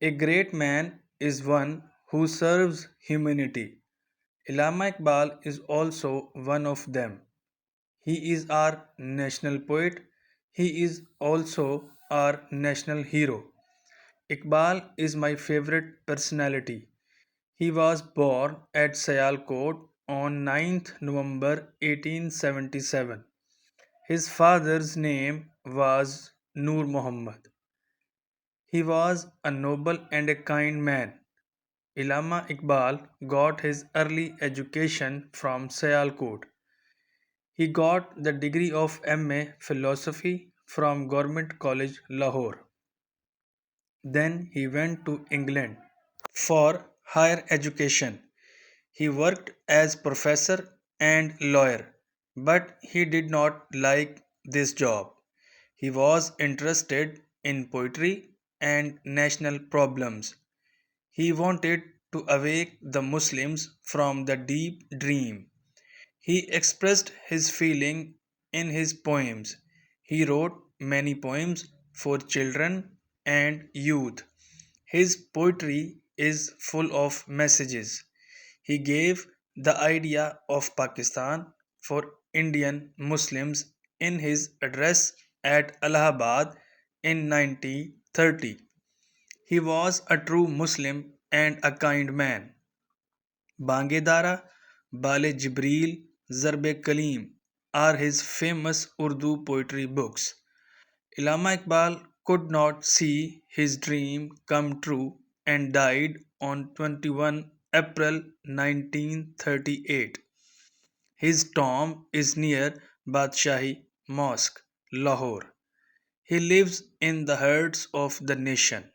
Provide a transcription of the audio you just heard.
A great man is one who serves humanity. Allama Iqbal is also one of them. He is our national poet. He is also our national hero. Iqbal is my favorite personality. He was born at Sialkot on 9th November 1877. His father's name was Noor Muhammad. He was a noble and a kind man. Allama Iqbal got his early education from Sialkot. He got the degree of MA Philosophy from Government College Lahore. Then he went to England for higher education. He worked as professor and lawyer, but he did not like this job. He was interested in poetry and national problems. He wanted to awake the Muslims from the deep dream. He expressed his feeling in his poems. He wrote many poems for children and youth. His poetry is full of messages. He gave the idea of Pakistan for Indian Muslims in his address at Allahabad in 1930. He was a true Muslim and a kind man. Bangedara, Bale Jibreel, Zarbe Kalim are his famous Urdu poetry books. Allama Iqbal could not see his dream come true and died on 21 April 1938. His tomb is near Badshahi Mosque, Lahore. He lives in the hearts of the nation.